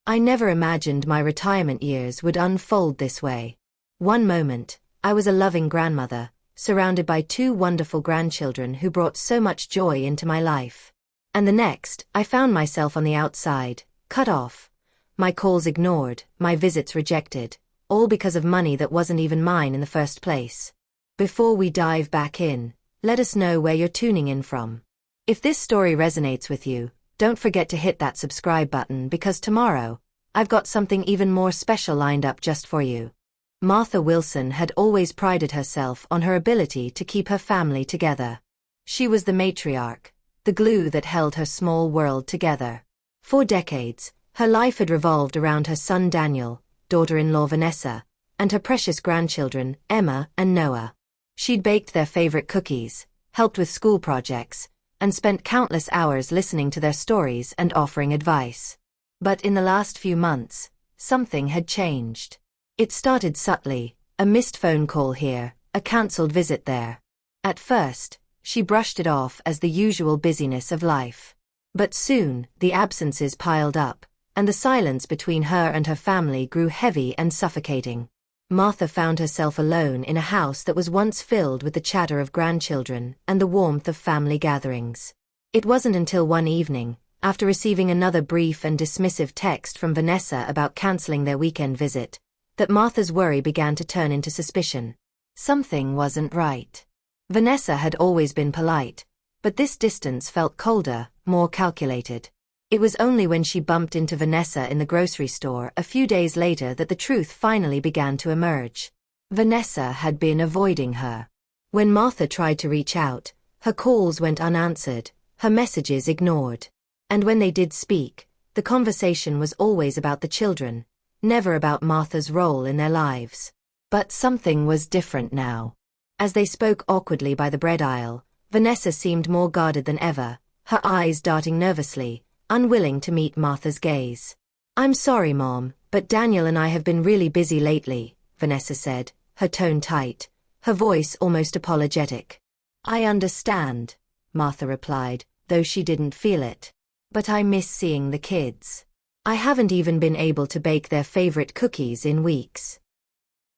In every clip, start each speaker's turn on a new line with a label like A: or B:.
A: I never imagined my retirement years would unfold this way. One moment, I was a loving grandmother, surrounded by two wonderful grandchildren who brought so much joy into my life. And the next, I found myself on the outside, cut off. My calls ignored, my visits rejected, all because of money that wasn't even mine in the first place. Before we dive back in, let us know where you're tuning in from. If this story resonates with you, don't forget to hit that subscribe button because tomorrow, I've got something even more special lined up just for you. Martha Wilson had always prided herself on her ability to keep her family together. She was the matriarch, the glue that held her small world together. For decades, her life had revolved around her son Daniel, daughter-in-law Vanessa, and her precious grandchildren, Emma and Noah. She'd baked their favorite cookies, helped with school projects, and spent countless hours listening to their stories and offering advice. But in the last few months, something had changed. It started subtly, a missed phone call here, a cancelled visit there. At first, she brushed it off as the usual busyness of life. But soon, the absences piled up, and the silence between her and her family grew heavy and suffocating. Martha found herself alone in a house that was once filled with the chatter of grandchildren and the warmth of family gatherings. It wasn't until one evening, after receiving another brief and dismissive text from Vanessa about canceling their weekend visit, that Martha's worry began to turn into suspicion. Something wasn't right. Vanessa had always been polite, but this distance felt colder, more calculated. It was only when she bumped into Vanessa in the grocery store a few days later that the truth finally began to emerge. Vanessa had been avoiding her. When Martha tried to reach out, her calls went unanswered, her messages ignored. And when they did speak, the conversation was always about the children, never about Martha's role in their lives. But something was different now. As they spoke awkwardly by the bread aisle, Vanessa seemed more guarded than ever, her eyes darting nervously, unwilling to meet Martha's gaze. "I'm sorry, Mom, but Daniel and I have been really busy lately," Vanessa said, her tone tight, her voice almost apologetic. "I understand," Martha replied, though she didn't feel it. "But I miss seeing the kids. I haven't even been able to bake their favorite cookies in weeks."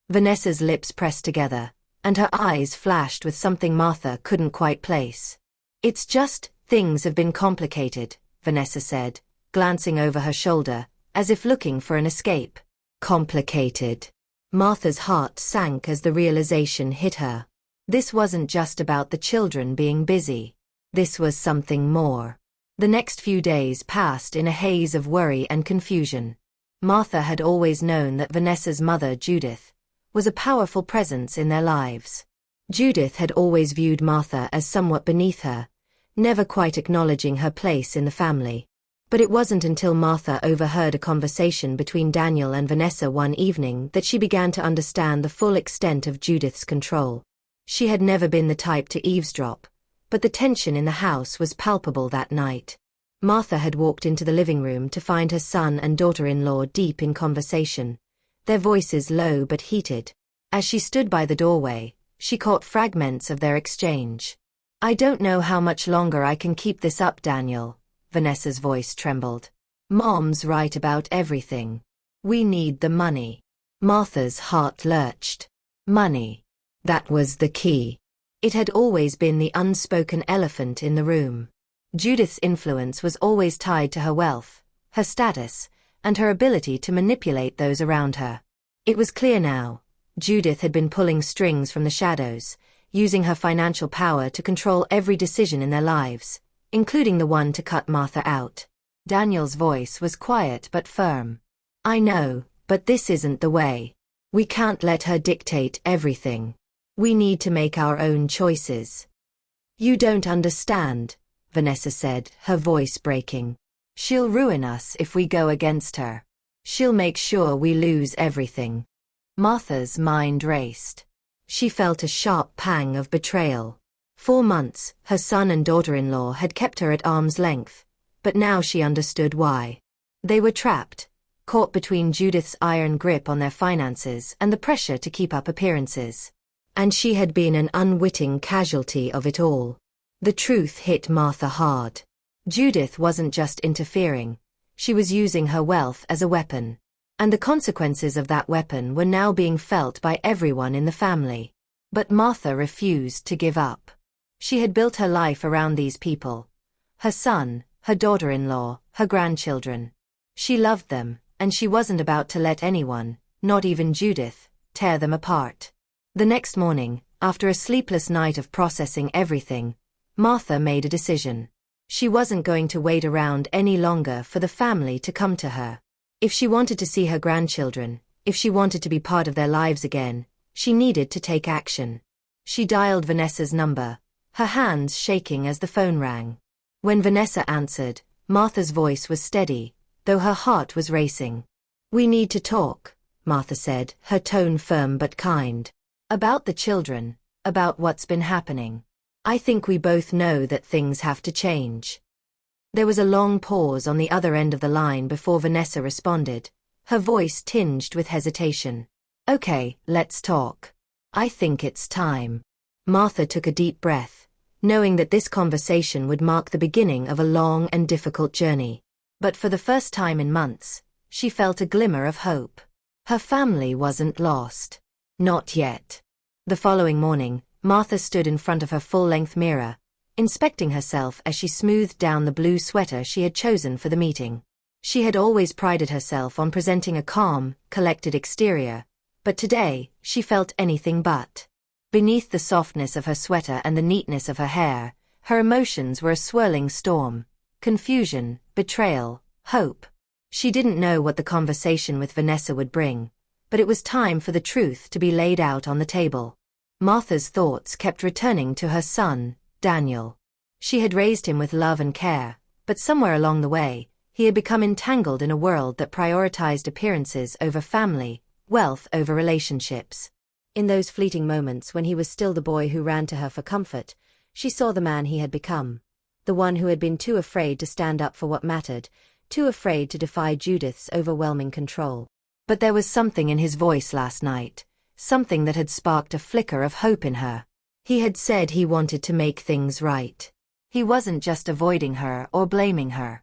A: Vanessa's lips pressed together, and her eyes flashed with something Martha couldn't quite place. "It's just, things have been complicated," Vanessa said, glancing over her shoulder, as if looking for an escape. Complicated. Martha's heart sank as the realization hit her. This wasn't just about the children being busy. This was something more. The next few days passed in a haze of worry and confusion. Martha had always known that Vanessa's mother, Judith, was a powerful presence in their lives. Judith had always viewed Martha as somewhat beneath her, never quite acknowledging her place in the family. But it wasn't until Martha overheard a conversation between Daniel and Vanessa one evening that she began to understand the full extent of Judith's control. She had never been the type to eavesdrop, but the tension in the house was palpable that night. Martha had walked into the living room to find her son and daughter-in-law deep in conversation, their voices low but heated. As she stood by the doorway, she caught fragments of their exchange. "I don't know how much longer I can keep this up, Daniel," Vanessa's voice trembled. "Mom's right about everything. We need the money." Martha's heart lurched. Money. That was the key. It had always been the unspoken elephant in the room. Judith's influence was always tied to her wealth, her status, and her ability to manipulate those around her. It was clear now. Judith had been pulling strings from the shadows, using her financial power to control every decision in their lives, including the one to cut Martha out. Daniel's voice was quiet but firm. "I know, but this isn't the way. We can't let her dictate everything. We need to make our own choices." "You don't understand," Vanessa said, her voice breaking. "She'll ruin us if we go against her. She'll make sure we lose everything." Martha's mind raced. She felt a sharp pang of betrayal. For months, her son and daughter-in-law had kept her at arm's length, but now she understood why. They were trapped, caught between Judith's iron grip on their finances and the pressure to keep up appearances. And she had been an unwitting casualty of it all. The truth hit Martha hard. Judith wasn't just interfering. She was using her wealth as a weapon. And the consequences of that weapon were now being felt by everyone in the family. But Martha refused to give up. She had built her life around these people. Her son, her daughter-in-law, her grandchildren. She loved them, and she wasn't about to let anyone, not even Judith, tear them apart. The next morning, after a sleepless night of processing everything, Martha made a decision. She wasn't going to wait around any longer for the family to come to her. If she wanted to see her grandchildren, if she wanted to be part of their lives again, she needed to take action. She dialed Vanessa's number, her hands shaking as the phone rang. When Vanessa answered, Martha's voice was steady, though her heart was racing. "We need to talk," Martha said, her tone firm but kind. "About the children, about what's been happening. I think we both know that things have to change." There was a long pause on the other end of the line before Vanessa responded, her voice tinged with hesitation. "Okay, let's talk. I think it's time." Martha took a deep breath, knowing that this conversation would mark the beginning of a long and difficult journey. But for the first time in months, she felt a glimmer of hope. Her family wasn't lost. Not yet. The following morning, Martha stood in front of her full-length mirror, inspecting herself as she smoothed down the blue sweater she had chosen for the meeting. She had always prided herself on presenting a calm, collected exterior, but today, she felt anything but. Beneath the softness of her sweater and the neatness of her hair, her emotions were a swirling storm. Confusion, betrayal, hope. She didn't know what the conversation with Vanessa would bring, but it was time for the truth to be laid out on the table. Martha's thoughts kept returning to her son, Daniel. She had raised him with love and care, but somewhere along the way, he had become entangled in a world that prioritized appearances over family, wealth over relationships. In those fleeting moments when he was still the boy who ran to her for comfort, she saw the man he had become. The one who had been too afraid to stand up for what mattered, too afraid to defy Judith's overwhelming control. But there was something in his voice last night, something that had sparked a flicker of hope in her. He had said he wanted to make things right. He wasn't just avoiding her or blaming her.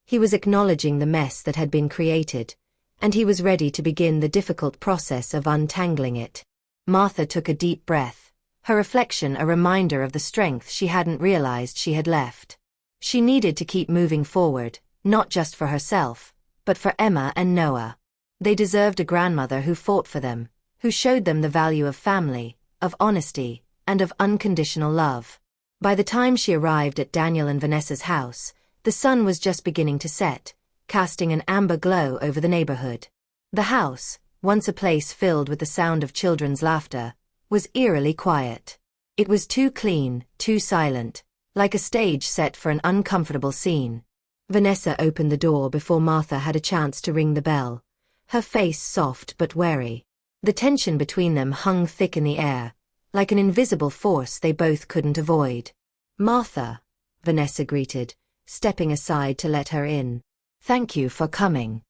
A: He was acknowledging the mess that had been created, and he was ready to begin the difficult process of untangling it. Martha took a deep breath, her reflection a reminder of the strength she hadn't realized she had left. She needed to keep moving forward, not just for herself, but for Emma and Noah. They deserved a grandmother who fought for them, who showed them the value of family, of honesty, and of unconditional love. By the time she arrived at Daniel and Vanessa's house, the sun was just beginning to set, casting an amber glow over the neighborhood. The house, once a place filled with the sound of children's laughter, was eerily quiet. It was too clean, too silent, like a stage set for an uncomfortable scene. Vanessa opened the door before Martha had a chance to ring the bell, her face soft but wary. The tension between them hung thick in the air, like an invisible force they both couldn't avoid. "Martha," Vanessa greeted, stepping aside to let her in. "Thank you for coming."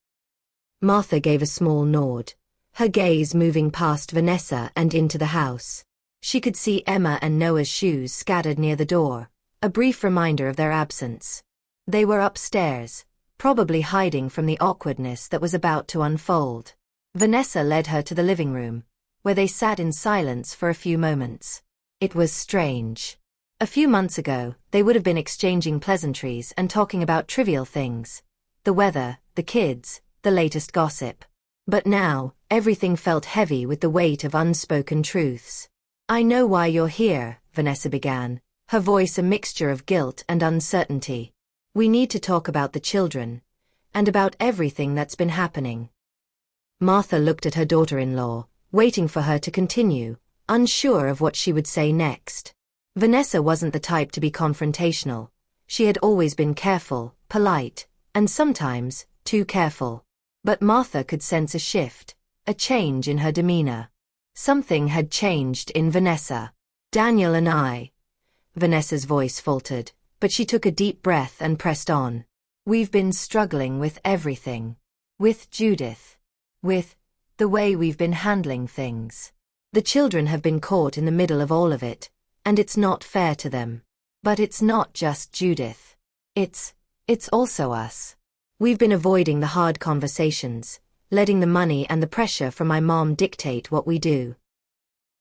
A: Martha gave a small nod, her gaze moving past Vanessa and into the house. She could see Emma and Noah's shoes scattered near the door, a brief reminder of their absence. They were upstairs, probably hiding from the awkwardness that was about to unfold. Vanessa led her to the living room, where they sat in silence for a few moments. It was strange. A few months ago, they would have been exchanging pleasantries and talking about trivial things. The weather, the kids, the latest gossip. But now, everything felt heavy with the weight of unspoken truths. "I know why you're here," Vanessa began, her voice a mixture of guilt and uncertainty. "We need to talk about the children, and about everything that's been happening." Martha looked at her daughter-in-law, waiting for her to continue, unsure of what she would say next. Vanessa wasn't the type to be confrontational. She had always been careful, polite, and sometimes, too careful. But Martha could sense a shift, a change in her demeanor. Something had changed in Vanessa. "Daniel and I," Vanessa's voice faltered, but she took a deep breath and pressed on. "We've been struggling with everything. With Judith. With the way we've been handling things. The children have been caught in the middle of all of it, and it's not fair to them. But it's not just Judith. It's also us." We've been avoiding the hard conversations, letting the money and the pressure from my mom dictate what we do."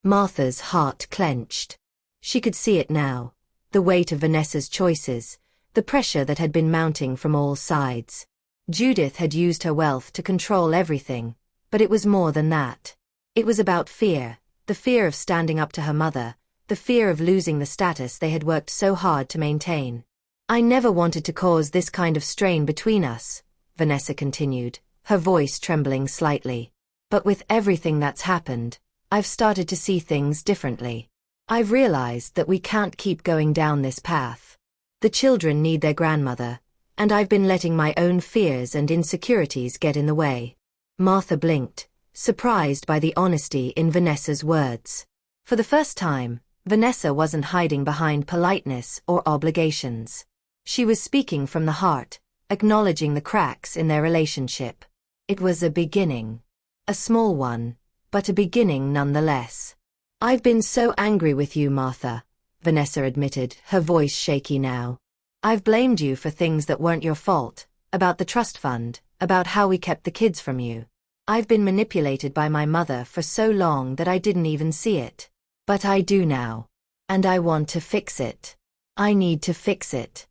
A: Martha's heart clenched. She could see it now. The weight of Vanessa's choices, the pressure that had been mounting from all sides. Judith had used her wealth to control everything, but it was more than that. It was about fear, the fear of standing up to her mother, the fear of losing the status they had worked so hard to maintain. "I never wanted to cause this kind of strain between us," Vanessa continued, her voice trembling slightly. "But with everything that's happened, I've started to see things differently. I've realized that we can't keep going down this path. The children need their grandmother, and I've been letting my own fears and insecurities get in the way." Martha blinked, surprised by the honesty in Vanessa's words. For the first time, Vanessa wasn't hiding behind politeness or obligations. She was speaking from the heart, acknowledging the cracks in their relationship. It was a beginning. A small one, but a beginning nonetheless. "I've been so angry with you, Martha," Vanessa admitted, her voice shaky now. "I've blamed you for things that weren't your fault, about the trust fund, about how we kept the kids from you. I've been manipulated by my mother for so long that I didn't even see it. But I do now. And I want to fix it. I need to fix it."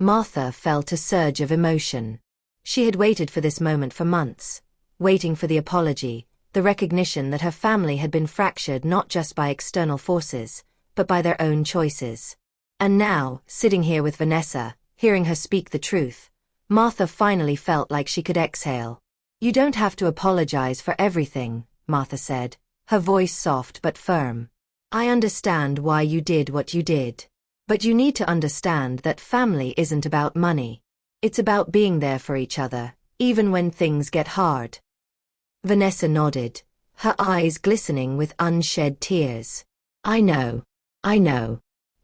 A: Martha felt a surge of emotion. She had waited for this moment for months, waiting for the apology, the recognition that her family had been fractured not just by external forces, but by their own choices. And now, sitting here with Vanessa, hearing her speak the truth, Martha finally felt like she could exhale. "You don't have to apologize for everything," Martha said, her voice soft but firm. "I understand why you did what you did. But you need to understand that family isn't about money. It's about being there for each other, even when things get hard." Vanessa nodded, her eyes glistening with unshed tears. I know.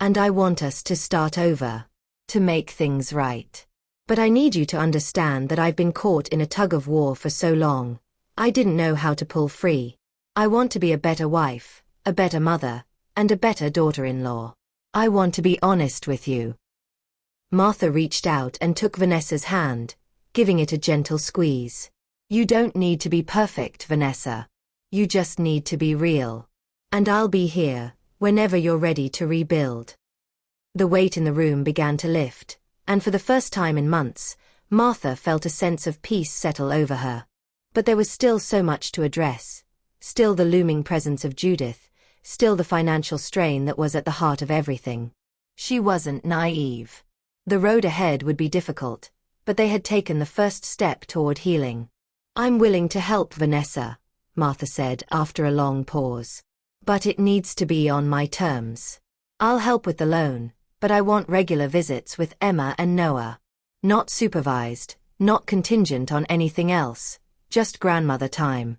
A: And I want us to start over. To make things right. But I need you to understand that I've been caught in a tug-of-war for so long. I didn't know how to pull free. I want to be a better wife, a better mother, and a better daughter-in-law. I want to be honest with you." Martha reached out and took Vanessa's hand, giving it a gentle squeeze. "You don't need to be perfect, Vanessa. You just need to be real. And I'll be here, whenever you're ready to rebuild." The weight in the room began to lift, and for the first time in months, Martha felt a sense of peace settle over her. But there was still so much to address. Still the looming presence of Judith, still the financial strain that was at the heart of everything. She wasn't naive. The road ahead would be difficult, but they had taken the first step toward healing. "I'm willing to help, Vanessa," Martha said after a long pause. "But it needs to be on my terms. I'll help with the loan, but I want regular visits with Emma and Noah. Not supervised, not contingent on anything else, just grandmother time."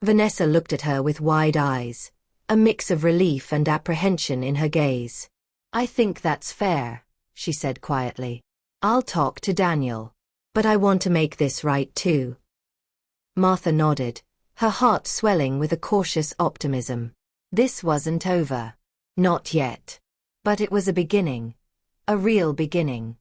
A: Vanessa looked at her with wide eyes, a mix of relief and apprehension in her gaze. "I think that's fair," she said quietly. "I'll talk to Daniel. But I want to make this right too." Martha nodded, her heart swelling with a cautious optimism. This wasn't over. Not yet. But it was a beginning. A real beginning.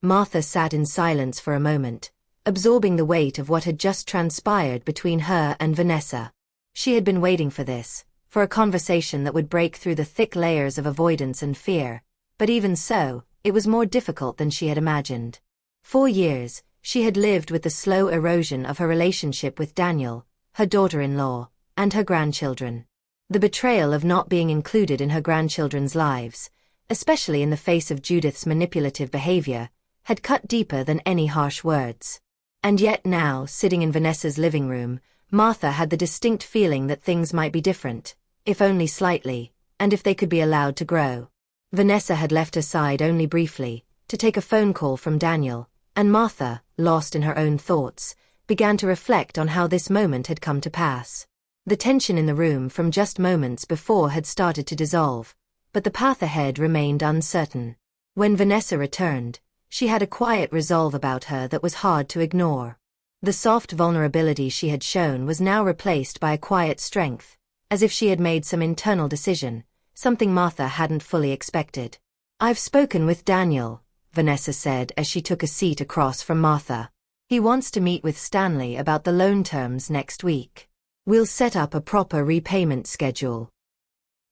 A: Martha sat in silence for a moment, absorbing the weight of what had just transpired between her and Vanessa. She had been waiting for this, for a conversation that would break through the thick layers of avoidance and fear, but even so, it was more difficult than she had imagined. For years, she had lived with the slow erosion of her relationship with Daniel, her daughter-in-law, and her grandchildren. The betrayal of not being included in her grandchildren's lives, especially in the face of Judith's manipulative behavior, had cut deeper than any harsh words. And yet now, sitting in Vanessa's living room, Martha had the distinct feeling that things might be different, if only slightly, and if they could be allowed to grow. Vanessa had left her side only briefly, to take a phone call from Daniel, and Martha, lost in her own thoughts, began to reflect on how this moment had come to pass. The tension in the room from just moments before had started to dissolve, but the path ahead remained uncertain. When Vanessa returned, she had a quiet resolve about her that was hard to ignore. The soft vulnerability she had shown was now replaced by a quiet strength, as if she had made some internal decision, something Martha hadn't fully expected. "I've spoken with Daniel," Vanessa said as she took a seat across from Martha. He wants to meet with Stanley about the loan terms next week. We'll set up a proper repayment schedule.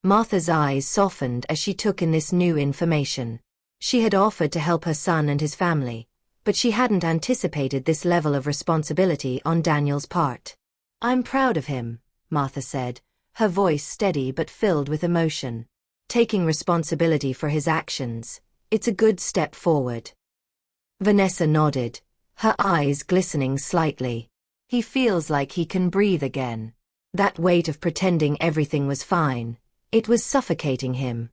A: Martha's eyes softened as she took in this new information. She had offered to help her son and his family, but she hadn't anticipated this level of responsibility on Daniel's part. "I'm proud of him," Martha said, her voice steady but filled with emotion. "Taking responsibility for his actions, it's a good step forward." Vanessa nodded, her eyes glistening slightly. He feels like he can breathe again. That weight of pretending everything was fine, it was suffocating him.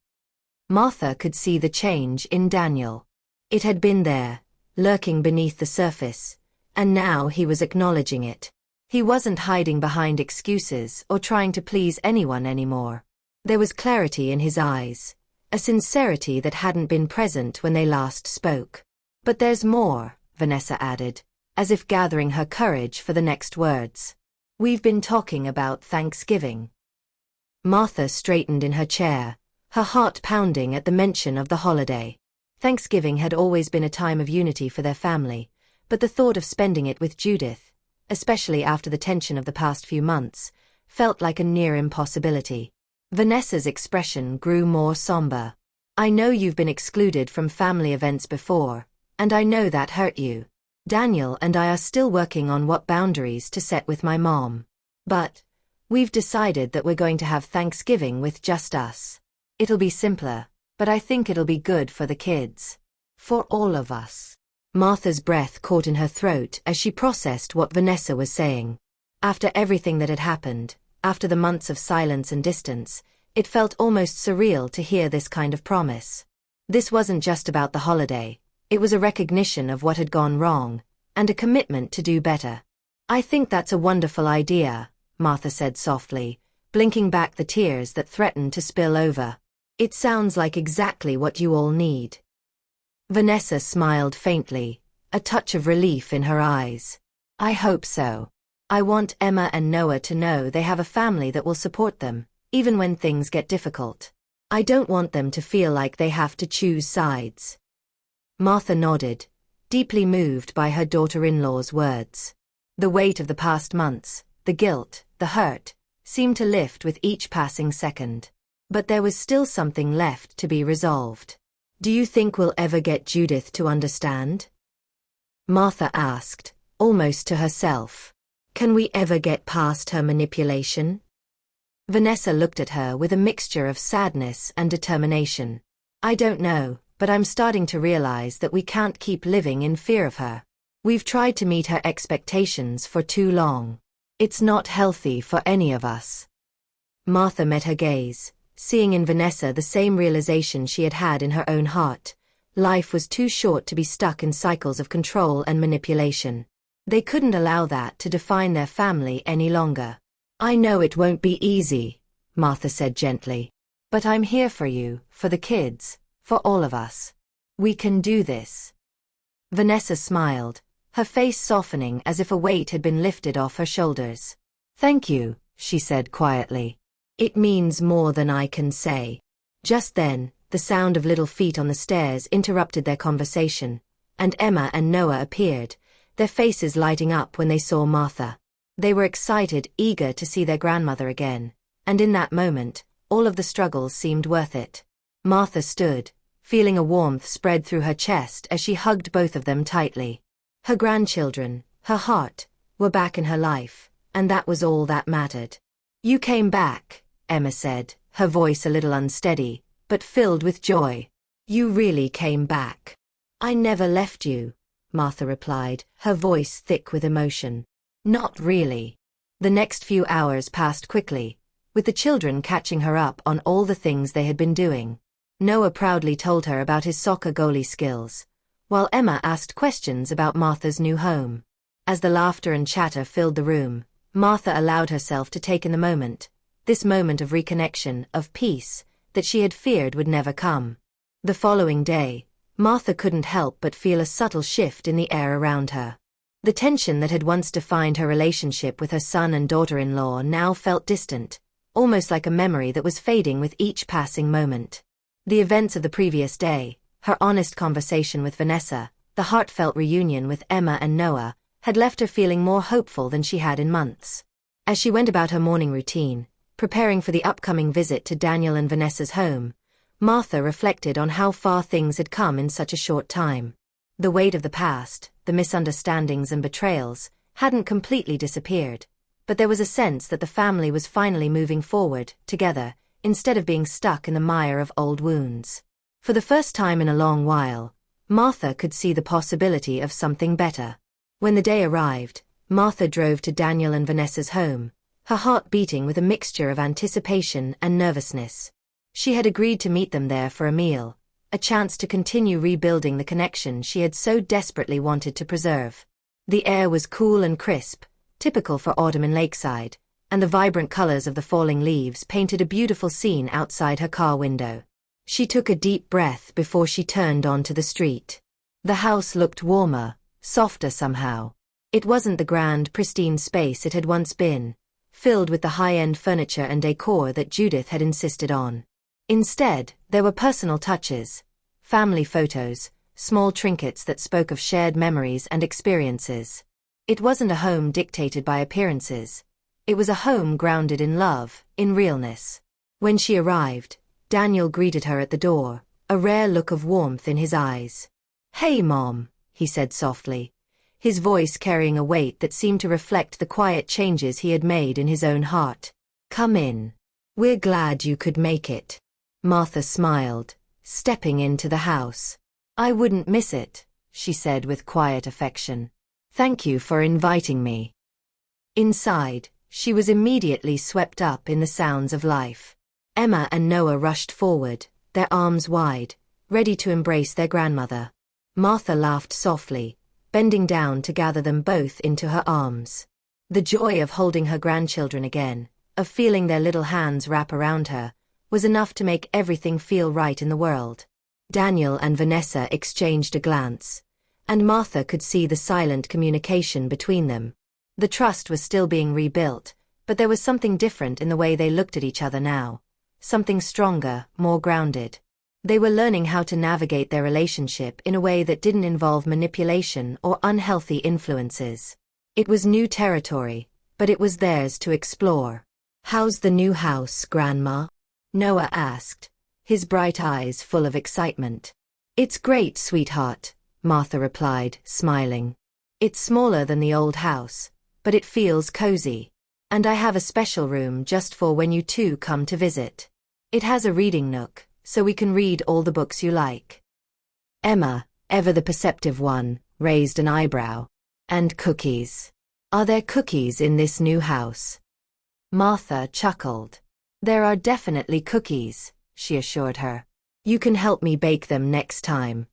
A: Martha could see the change in Daniel. It had been there, lurking beneath the surface, and now he was acknowledging it. He wasn't hiding behind excuses or trying to please anyone anymore. There was clarity in his eyes, a sincerity that hadn't been present when they last spoke. "But there's more," Vanessa added, as if gathering her courage for the next words. "We've been talking about Thanksgiving." Martha straightened in her chair, her heart pounding at the mention of the holiday. Thanksgiving had always been a time of unity for their family, but the thought of spending it with Judith, especially after the tension of the past few months, felt like a near impossibility. Vanessa's expression grew more somber. "I know you've been excluded from family events before, and I know that hurt you. Daniel and I are still working on what boundaries to set with my mom. But we've decided that we're going to have Thanksgiving with just us. It'll be simpler, but I think it'll be good for the kids. For all of us." Martha's breath caught in her throat as she processed what Vanessa was saying. After everything that had happened, after the months of silence and distance, it felt almost surreal to hear this kind of promise. This wasn't just about the holiday, it was a recognition of what had gone wrong, and a commitment to do better. "I think that's a wonderful idea," Martha said softly, blinking back the tears that threatened to spill over. "It sounds like exactly what you all need." Vanessa smiled faintly, a touch of relief in her eyes. "I hope so. I want Emma and Noah to know they have a family that will support them, even when things get difficult. I don't want them to feel like they have to choose sides." Martha nodded, deeply moved by her daughter-in-law's words. The weight of the past months, the guilt, the hurt, seemed to lift with each passing second. But there was still something left to be resolved. "Do you think we'll ever get Judith to understand?" Martha asked, almost to herself. "Can we ever get past her manipulation?" Vanessa looked at her with a mixture of sadness and determination. "I don't know, but I'm starting to realize that we can't keep living in fear of her. We've tried to meet her expectations for too long. It's not healthy for any of us." Martha met her gaze, seeing in Vanessa the same realization she had had in her own heart. Life was too short to be stuck in cycles of control and manipulation. They couldn't allow that to define their family any longer. "I know it won't be easy," Martha said gently. "But I'm here for you, for the kids, for all of us. We can do this." Vanessa smiled, her face softening as if a weight had been lifted off her shoulders. "Thank you," she said quietly. "It means more than I can say." Just then, the sound of little feet on the stairs interrupted their conversation, and Emma and Noah appeared, their faces lighting up when they saw Martha. They were excited, eager to see their grandmother again, and in that moment, all of the struggles seemed worth it. Martha stood, feeling a warmth spread through her chest as she hugged both of them tightly. Her grandchildren, her heart, were back in her life, and that was all that mattered. "You came back," Emma said, her voice a little unsteady, but filled with joy. "You really came back." "I never left you," Martha replied, her voice thick with emotion. "Not really." The next few hours passed quickly, with the children catching her up on all the things they had been doing. Noah proudly told her about his soccer goalie skills, while Emma asked questions about Martha's new home. As the laughter and chatter filled the room, Martha allowed herself to take in the moment, this moment of reconnection, of peace, that she had feared would never come. The following day, Martha couldn't help but feel a subtle shift in the air around her. The tension that had once defined her relationship with her son and daughter-in-law now felt distant, almost like a memory that was fading with each passing moment. The events of the previous day, her honest conversation with Vanessa, the heartfelt reunion with Emma and Noah, had left her feeling more hopeful than she had in months. As she went about her morning routine, preparing for the upcoming visit to Daniel and Vanessa's home, Martha reflected on how far things had come in such a short time. The weight of the past, the misunderstandings and betrayals, hadn't completely disappeared, but there was a sense that the family was finally moving forward, together, instead of being stuck in the mire of old wounds. For the first time in a long while, Martha could see the possibility of something better. When the day arrived, Martha drove to Daniel and Vanessa's home, her heart beating with a mixture of anticipation and nervousness. She had agreed to meet them there for a meal, a chance to continue rebuilding the connection she had so desperately wanted to preserve. The air was cool and crisp, typical for autumn in Lakeside, and the vibrant colors of the falling leaves painted a beautiful scene outside her car window. She took a deep breath before she turned onto the street. The house looked warmer, softer somehow. It wasn't the grand, pristine space it had once been, filled with the high-end furniture and decor that Judith had insisted on. Instead, there were personal touches, family photos, small trinkets that spoke of shared memories and experiences. It wasn't a home dictated by appearances. It was a home grounded in love, in realness. When she arrived, Daniel greeted her at the door, a rare look of warmth in his eyes. "Hey, Mom," he said softly, his voice carrying a weight that seemed to reflect the quiet changes he had made in his own heart. "Come in. We're glad you could make it." Martha smiled, stepping into the house. "I wouldn't miss it," she said with quiet affection. "Thank you for inviting me." Inside, she was immediately swept up in the sounds of life. Emma and Noah rushed forward, their arms wide, ready to embrace their grandmother. Martha laughed softly, bending down to gather them both into her arms. The joy of holding her grandchildren again, of feeling their little hands wrap around her, was enough to make everything feel right in the world. Daniel and Vanessa exchanged a glance, and Martha could see the silent communication between them. The trust was still being rebuilt, but there was something different in the way they looked at each other now. Something stronger, more grounded. They were learning how to navigate their relationship in a way that didn't involve manipulation or unhealthy influences. It was new territory, but it was theirs to explore. "How's the new house, Grandma?" Noah asked, his bright eyes full of excitement. "It's great, sweetheart," Martha replied, smiling. "It's smaller than the old house, but it feels cozy. And I have a special room just for when you two come to visit. It has a reading nook, so we can read all the books you like." Emma, ever the perceptive one, raised an eyebrow. "And cookies. Are there cookies in this new house?" Martha chuckled. "There are definitely cookies," she assured her. "You can help me bake them next time."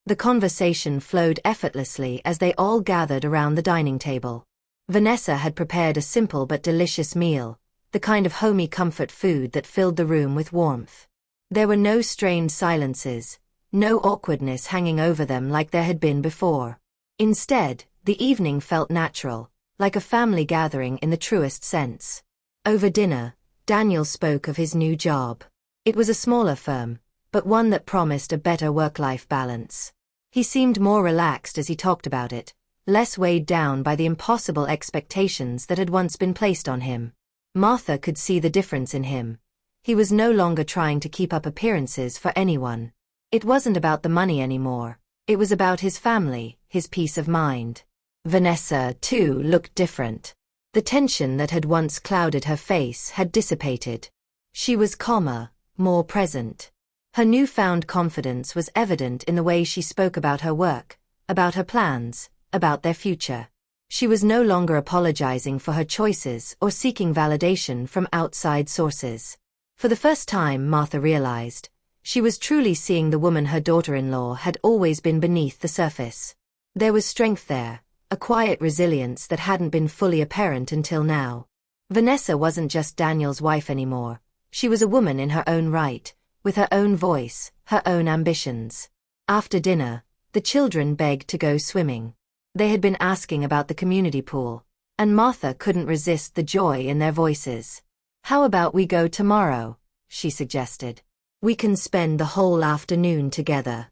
A: The conversation flowed effortlessly as they all gathered around the dining table. Vanessa had prepared a simple but delicious meal, the kind of homey comfort food that filled the room with warmth. There were no strained silences, no awkwardness hanging over them like there had been before. Instead, the evening felt natural, like a family gathering in the truest sense. Over dinner, Daniel spoke of his new job. It was a smaller firm, but one that promised a better work-life balance. He seemed more relaxed as he talked about it, less weighed down by the impossible expectations that had once been placed on him. Martha could see the difference in him. He was no longer trying to keep up appearances for anyone. It wasn't about the money anymore. It was about his family, his peace of mind. Vanessa, too, looked different. The tension that had once clouded her face had dissipated. She was calmer, more present. Her newfound confidence was evident in the way she spoke about her work, about her plans, about their future. She was no longer apologizing for her choices or seeking validation from outside sources. For the first time, Martha realized, she was truly seeing the woman her daughter-in-law had always been beneath the surface. There was strength there, a quiet resilience that hadn't been fully apparent until now. Vanessa wasn't just Daniel's wife anymore. She was a woman in her own right, with her own voice, her own ambitions. After dinner, the children begged to go swimming. They had been asking about the community pool, and Martha couldn't resist the joy in their voices. "How about we go tomorrow?" she suggested. "We can spend the whole afternoon together."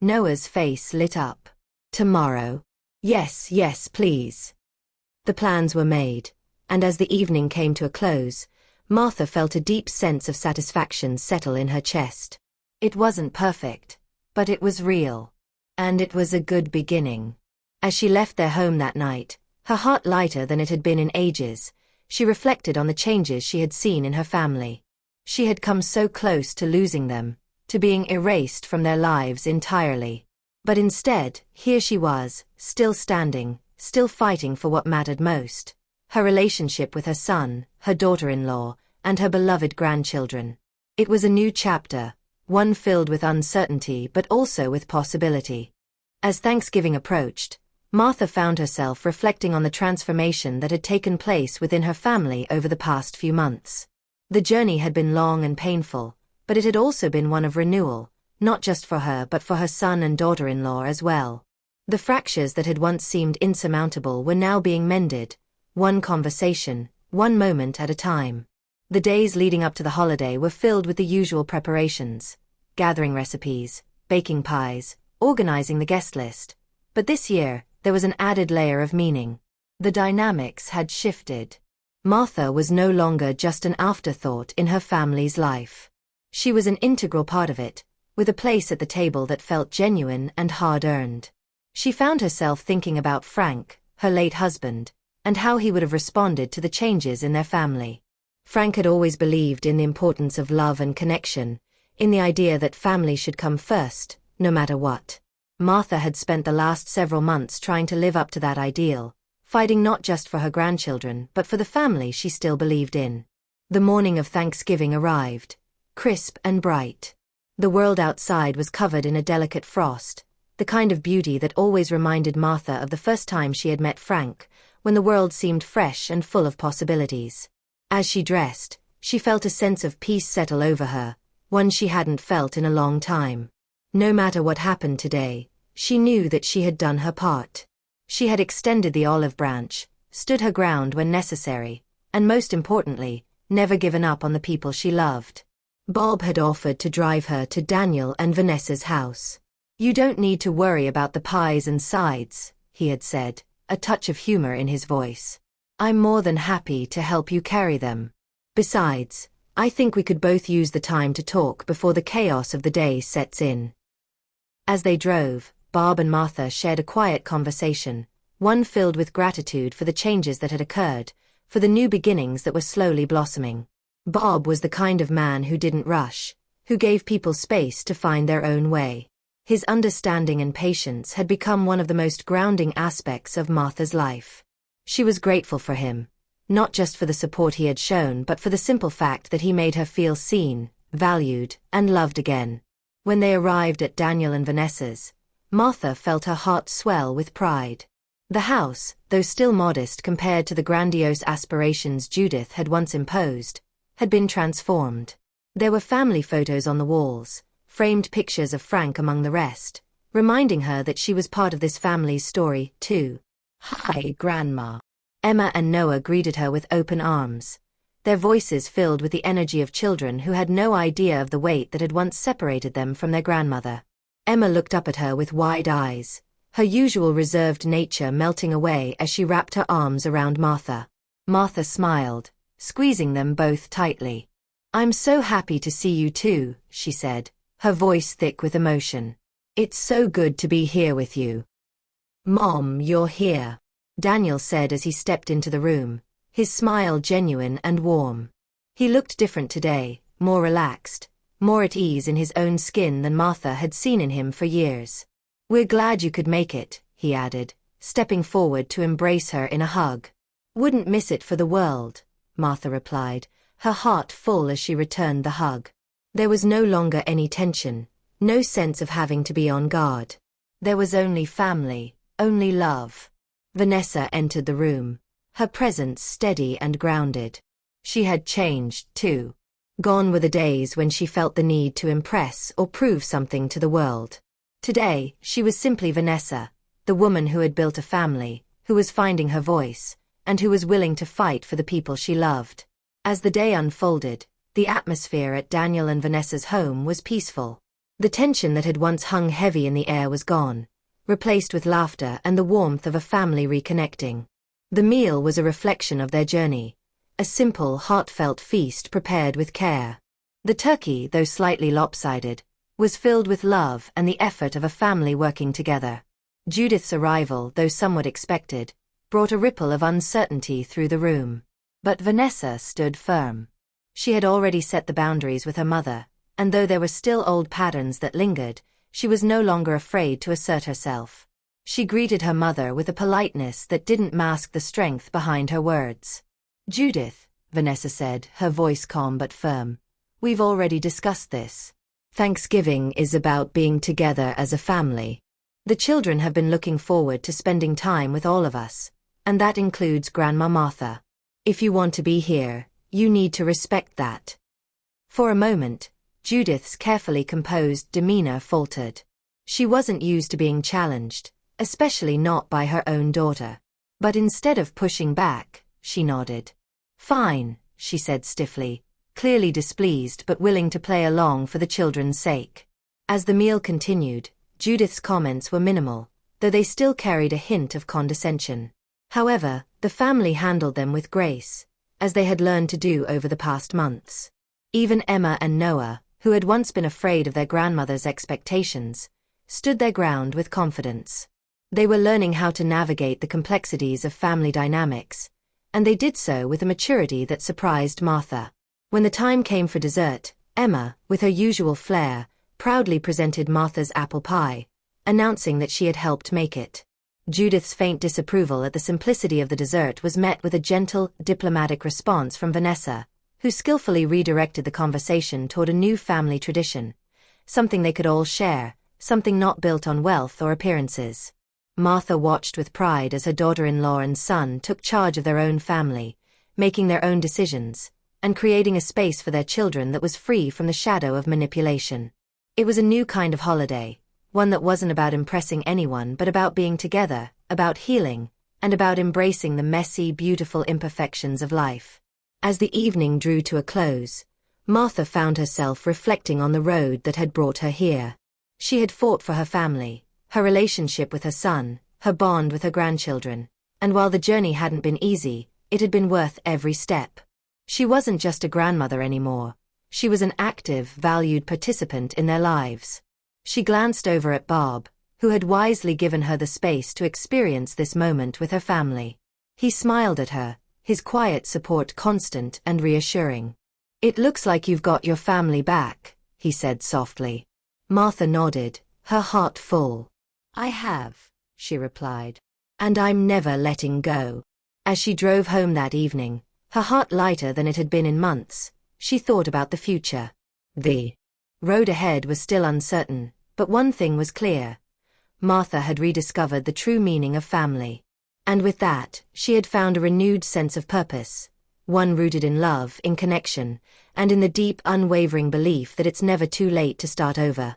A: Noah's face lit up. "Tomorrow? Yes, yes, please. The plans were made, and as the evening came to a close, Martha felt a deep sense of satisfaction settle in her chest. It wasn't perfect, but it was real. And it was a good beginning. As she left their home that night, her heart lighter than it had been in ages, she reflected on the changes she had seen in her family. She had come so close to losing them, to being erased from their lives entirely. But instead, here she was, still standing, still fighting for what mattered most: her relationship with her son, her daughter-in-law, and her beloved grandchildren. It was a new chapter, one filled with uncertainty but also with possibility. As Thanksgiving approached, Martha found herself reflecting on the transformation that had taken place within her family over the past few months. The journey had been long and painful, but it had also been one of renewal, not just for her but for her son and daughter-in-law as well. The fractures that had once seemed insurmountable were now being mended, one conversation, one moment at a time. The days leading up to the holiday were filled with the usual preparations: gathering recipes, baking pies, organizing the guest list. But this year, there was an added layer of meaning. The dynamics had shifted. Martha was no longer just an afterthought in her family's life. She was an integral part of it, with a place at the table that felt genuine and hard-earned. She found herself thinking about Frank, her late husband, and how he would have responded to the changes in their family. Frank had always believed in the importance of love and connection, in the idea that family should come first, no matter what. Martha had spent the last several months trying to live up to that ideal, fighting not just for her grandchildren but for the family she still believed in. The morning of Thanksgiving arrived, crisp and bright. The world outside was covered in a delicate frost, the kind of beauty that always reminded Martha of the first time she had met Frank, when the world seemed fresh and full of possibilities. As she dressed, she felt a sense of peace settle over her, one she hadn't felt in a long time. No matter what happened today, she knew that she had done her part. She had extended the olive branch, stood her ground when necessary, and most importantly, never given up on the people she loved. Bob had offered to drive her to Daniel and Vanessa's house. "You don't need to worry about the pies and sides," he had said, a touch of humor in his voice. "I'm more than happy to help you carry them. Besides, I think we could both use the time to talk before the chaos of the day sets in." As they drove, Bob and Martha shared a quiet conversation, one filled with gratitude for the changes that had occurred, for the new beginnings that were slowly blossoming. Bob was the kind of man who didn't rush, who gave people space to find their own way. His understanding and patience had become one of the most grounding aspects of Martha's life. She was grateful for him, not just for the support he had shown but for the simple fact that he made her feel seen, valued, and loved again. When they arrived at Daniel and Vanessa's, Martha felt her heart swell with pride. The house, though still modest compared to the grandiose aspirations Judith had once imposed, had been transformed. There were family photos on the walls, framed pictures of Frank among the rest, reminding her that she was part of this family's story, too. "Hi, Grandma." Emma and Noah greeted her with open arms, their voices filled with the energy of children who had no idea of the weight that had once separated them from their grandmother. Emma looked up at her with wide eyes, her usual reserved nature melting away as she wrapped her arms around Martha. Martha smiled, squeezing them both tightly. "I'm so happy to see you too," she said, her voice thick with emotion. "It's so good to be here with you." "Mom, you're here," Daniel said as he stepped into the room, his smile genuine and warm. He looked different today, more relaxed, more at ease in his own skin than Martha had seen in him for years. "We're glad you could make it," he added, stepping forward to embrace her in a hug. "Wouldn't miss it for the world," Martha replied, her heart full as she returned the hug. There was no longer any tension, no sense of having to be on guard. There was only family, only love. Vanessa entered the room, her presence steady and grounded. She had changed, too. Gone were the days when she felt the need to impress or prove something to the world. Today, she was simply Vanessa, the woman who had built a family, who was finding her voice, and who was willing to fight for the people she loved. As the day unfolded, the atmosphere at Daniel and Vanessa's home was peaceful. The tension that had once hung heavy in the air was gone, replaced with laughter and the warmth of a family reconnecting. The meal was a reflection of their journey, a simple, heartfelt feast prepared with care. The turkey, though slightly lopsided, was filled with love and the effort of a family working together. Judith's arrival, though somewhat expected, brought a ripple of uncertainty through the room. But Vanessa stood firm. She had already set the boundaries with her mother, and though there were still old patterns that lingered, she was no longer afraid to assert herself. She greeted her mother with a politeness that didn't mask the strength behind her words. "Judith," Vanessa said, her voice calm but firm, "we've already discussed this. Thanksgiving is about being together as a family. The children have been looking forward to spending time with all of us, and that includes Grandma Martha. If you want to be here, you need to respect that." For a moment, Judith's carefully composed demeanor faltered. She wasn't used to being challenged, especially not by her own daughter. But instead of pushing back, she nodded. "Fine," she said stiffly, clearly displeased but willing to play along for the children's sake. As the meal continued, Judith's comments were minimal, though they still carried a hint of condescension. However, the family handled them with grace, as they had learned to do over the past months. Even Emma and Noah, who had once been afraid of their grandmother's expectations, stood their ground with confidence. They were learning how to navigate the complexities of family dynamics, and they did so with a maturity that surprised Martha. When the time came for dessert, Emma, with her usual flair, proudly presented Martha's apple pie, announcing that she had helped make it. Judith's faint disapproval at the simplicity of the dessert was met with a gentle, diplomatic response from Vanessa, who skillfully redirected the conversation toward a new family tradition, something they could all share, something not built on wealth or appearances. Martha watched with pride as her daughter-in-law and son took charge of their own family, making their own decisions, and creating a space for their children that was free from the shadow of manipulation. It was a new kind of holiday, one that wasn't about impressing anyone but about being together, about healing, and about embracing the messy, beautiful imperfections of life. As the evening drew to a close, Martha found herself reflecting on the road that had brought her here. She had fought for her family, her relationship with her son, her bond with her grandchildren, and while the journey hadn't been easy, it had been worth every step. She wasn't just a grandmother anymore. She was an active, valued participant in their lives. She glanced over at Bob, who had wisely given her the space to experience this moment with her family. He smiled at her, his quiet support constant and reassuring. "It looks like you've got your family back," he said softly. Martha nodded, her heart full. "I have," she replied. "And I'm never letting go." As she drove home that evening, her heart lighter than it had been in months, she thought about the future. The road ahead was still uncertain, but one thing was clear. Martha had rediscovered the true meaning of family. And with that, she had found a renewed sense of purpose, one rooted in love, in connection, and in the deep, unwavering belief that it's never too late to start over.